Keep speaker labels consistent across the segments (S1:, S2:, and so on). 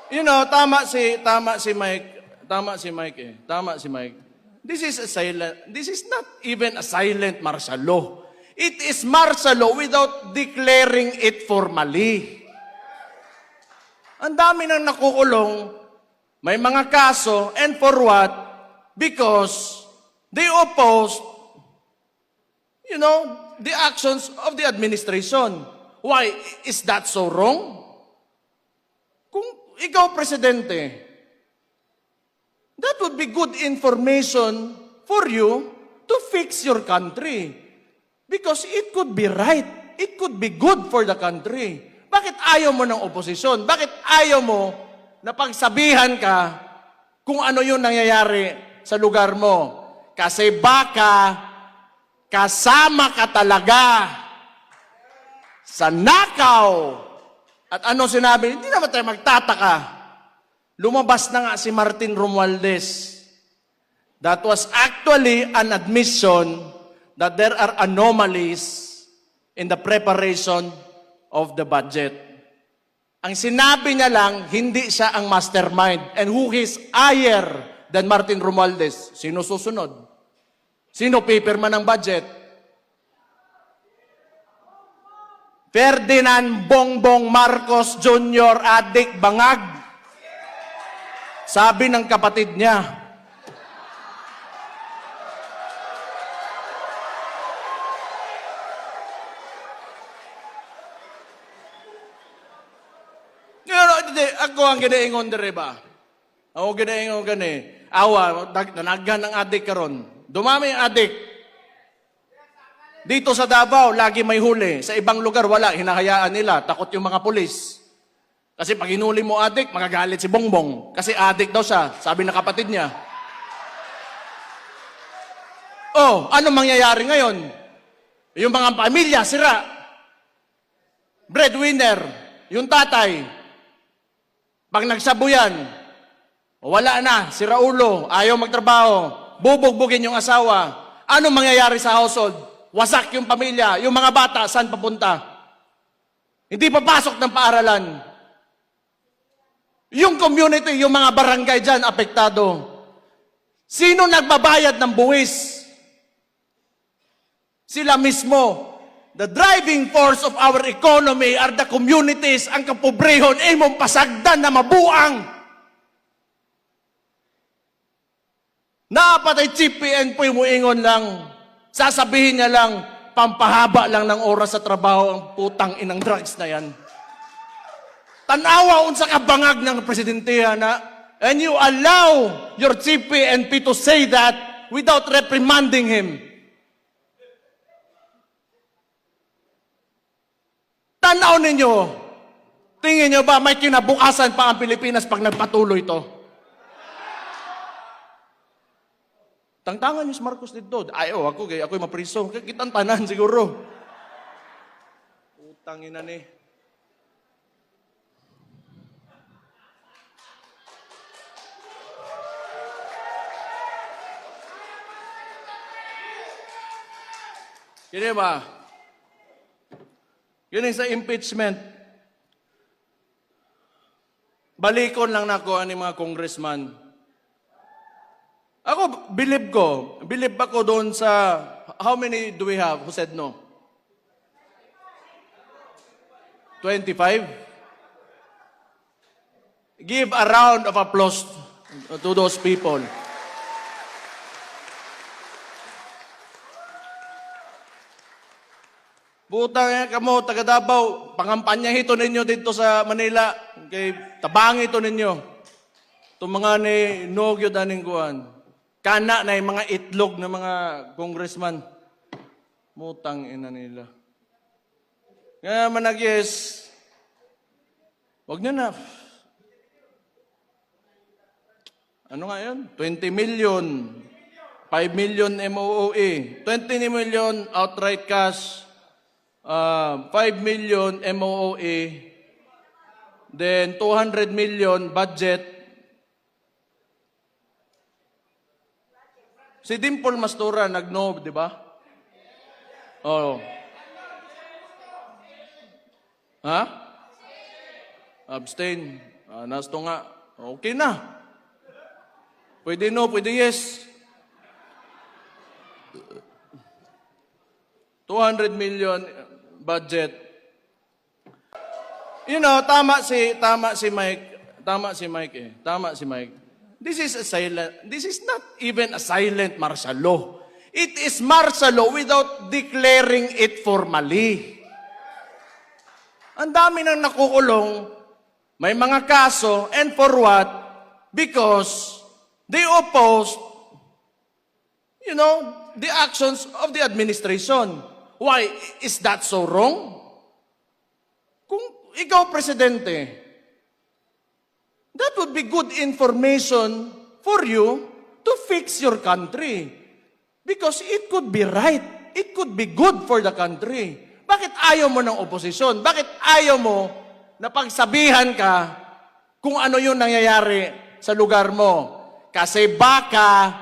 S1: You know, tama si Mike. This is not even a silent martial law. It is martial law without declaring it formally. Ang dami nang nakukulong, may mga kaso, and for what? Because they opposed, the actions of the administration. Why? Is that so wrong? Kung ikaw, Presidente, that would be good information for you to fix your country. Because it could be right. It could be good for the country. Bakit ayaw mo ng oposisyon? Bakit ayaw mo na pagsabihan ka kung ano yung nangyayari sa lugar mo? Kasi baka kasama ka talaga sa nakaw. At ano sinabi? Hindi naman tayo magtataka. Lumabas na nga si Martin Romualdez. That was actually an admission that there are anomalies in the preparation of the budget. Ang sinabi niya lang, hindi siya ang mastermind. And who is higher than Martin Romualdez? Sino susunod? Sino paperman ng budget? Ferdinand Bongbong Marcos Jr. Adik Bangag. Sabi ng kapatid niya, ako ang ginaingon dere ba? Ako ginaingon gani. Awa, nanaghan ang adik karon. Dumami ang adik. Dito sa Davao, lagi may huli. Sa ibang lugar, wala. Hinahayaan nila. Takot yung mga pulis. Kasi pag hinuli mo adik, magagalit si Bongbong. Kasi adik daw siya, sabi ng kapatid niya. Oh, ano mangyayari ngayon? Yung mga pamilya, sira. Breadwinner, yung tatay. Pag nagsabuyan, wala na, sira ulo, ayaw magtrabaho, bubugbugin yung asawa. Ano mangyayari sa household? Wasak yung pamilya, yung mga bata, saan papunta? Hindi papasok ng paaralan. Yung community, yung mga barangay dyan, apektado. Sino nagbabayad ng buwis? Sila mismo. The driving force of our economy are the communities. Ang kapobrehon ay mong pasagdan na mabuang. Napatay Chief PNP mo ingon lang. Sasabihin niya lang, pampahaba lang ng oras sa trabaho ang putang inang drugs na yan. Tanawa unsa ka bangag ng presidentiya na, and you allow your Chief PNP to say that without reprimanding him. Tanaw ninyo, tingin nyo ba may kinabukasan pa ang Pilipinas pag nagpatuloy ito? Tangtangan nyo si Marcos dito. Ayaw, ako'y mapriso. Kitang tanan siguro. Utang ina ni. Kini ba? Yun sa impeachment. Balikon lang nako ani mga congressman. Ako, believe ako doon sa, how many do we have who said no? 25? Give a round of applause to those people. Butang kamo, taga Davao, pangampanya hito ninyo dito sa Manila. Kay tabangi ito ninyo. Itong mga ni Nogyo daning kuhan. Kana na yung mga itlog ng mga congressman. Mutang ina nila. Kaya manag-yes. Huwag nyo na. Ano nga yun? 20 million. 5 million MOOE. 20 million outright cash. 5 million MOOE, then 200 million budget. Si Dimple Mastura nag-no, di ba? Oh. Ha? Abstain. Nasto nga, okay na. Pwede no, pwede yes. 200 million budget. You know, tama si Mike. This is not even a silent martial law. It is martial law without declaring it formally. Ang dami nang nakukulong, may mga kaso, and for what? Because they opposed, the actions of the administration. Why? Is that so wrong? Kung ikaw, Presidente, that would be good information for you to fix your country. Because it could be right. It could be good for the country. Bakit ayaw mo ng oposisyon? Bakit ayaw mo na pagsabihan ka kung ano yung nangyayari sa lugar mo? Kasi baka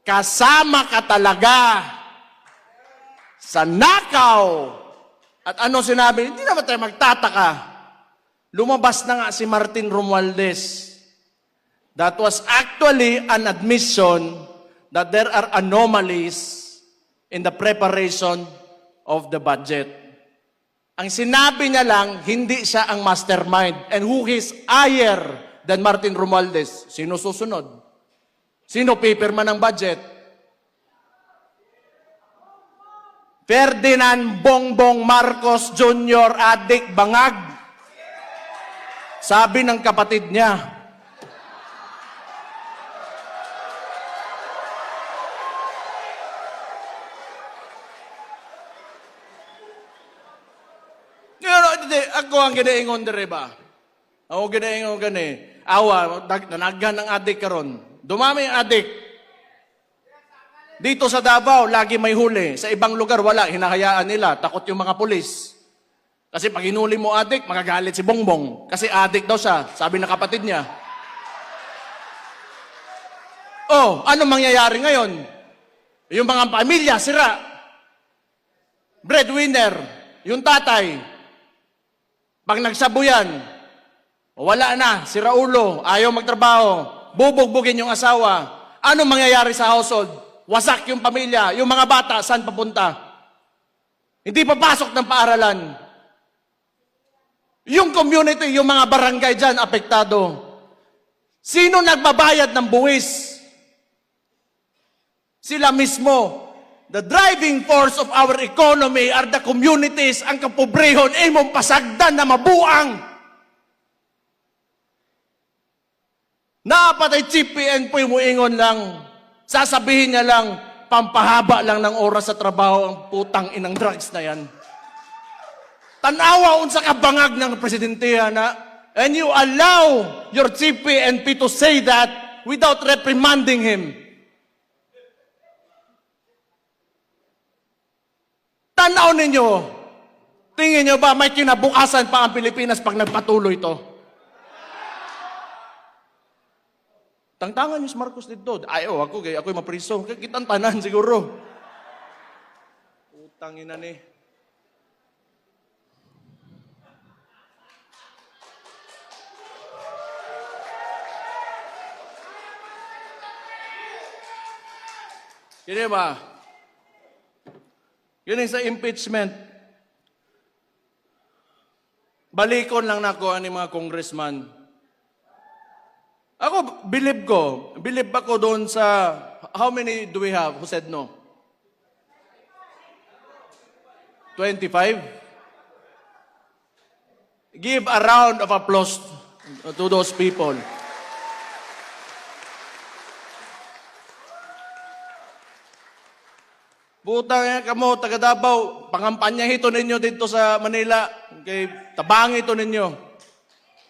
S1: kasama ka talaga sa nakaw. At ano sinabi? Hindi naman tayo magtataka. Lumabas na nga si Martin Romualdez. That was actually an admission that there are anomalies in the preparation of the budget. Ang sinabi niya lang, hindi siya ang mastermind. And who is higher than Martin Romualdez? Sino susunod? Sino paperman ng budget? Ferdinand Bongbong Marcos Jr. Adik Bangag. Sabi ng kapatid niya. Ako ang ginaingon dire ba? Ako ginaingon gani. Awa, nanaghan ng adik karon. Dumami ang adik. Dito sa Davao, lagi may huli. Sa ibang lugar, wala. Hinahayaan nila. Takot yung mga pulis. Kasi pag hinuli mo adik, magagalit si Bongbong. Kasi adik daw siya, sabi ng kapatid niya. Oh, ano mangyayari ngayon? Yung mga pamilya, sira. Breadwinner, yung tatay. Pag nagsabuyan, wala na, sira ulo, ayaw magtrabaho, bubugbugin yung asawa. Ano mangyayari sa household? Wasak yung pamilya, yung mga bata, saan papunta? Hindi papasok ng paaralan. Yung community, yung mga barangay dyan, apektado. Sino nagbabayad ng buwis? Sila mismo. The driving force of our economy are the communities. Ang kapobrehon, mong pasagdan na mabuang. Napatay Chief PNP mo ingon lang. Sasabihin niya lang, pampahaba lang ng oras sa trabaho ang putang inang drugs na yan. Tanawa unsa kabangag ng presidentiya na, and you allow your Chief PNP to say that without reprimanding him. Tanaw ninyo, tingin nyo ba may kinabukasan pa ang Pilipinas pag nagpatuloy to? Tangtangan niyo si Marcos dito. Ayaw, ako'y mapriso. Kitang tanan siguro. Utang ina ni. Kini ba? Yun sa impeachment. Balikon lang nako ani mga congressman. Ako, believe ako doon sa, how many do we have who said no? 25? Give a round of applause to those people. Butang yan kamo, taga Davao, pangampanya hito ninyo dito sa Manila. Okay, tabang ito ninyo.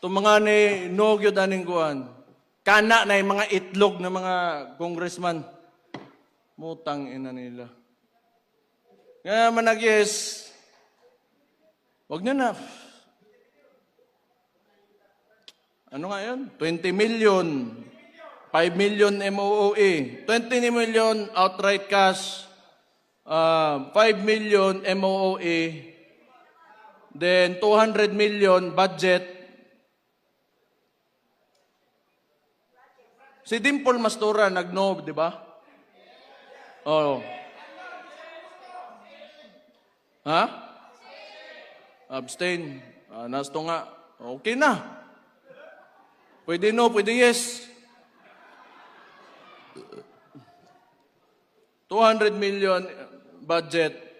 S1: Itong mga ni Nogyo daning kuhan. Kana na yung mga itlog ng mga congressman. Mutang ina nila. Nga manag-yes. Huwag nyo na. Ano nga yun? 20 million. 5 million MOOE. 20 million outright cash. 5 million MOOE. Then 200 million budget. Si Dimple Mastura nag-no, di ba? Oh. Ha? Abstain. Nasto nga. Okay na. Pwede no, pwede yes. 200 million budget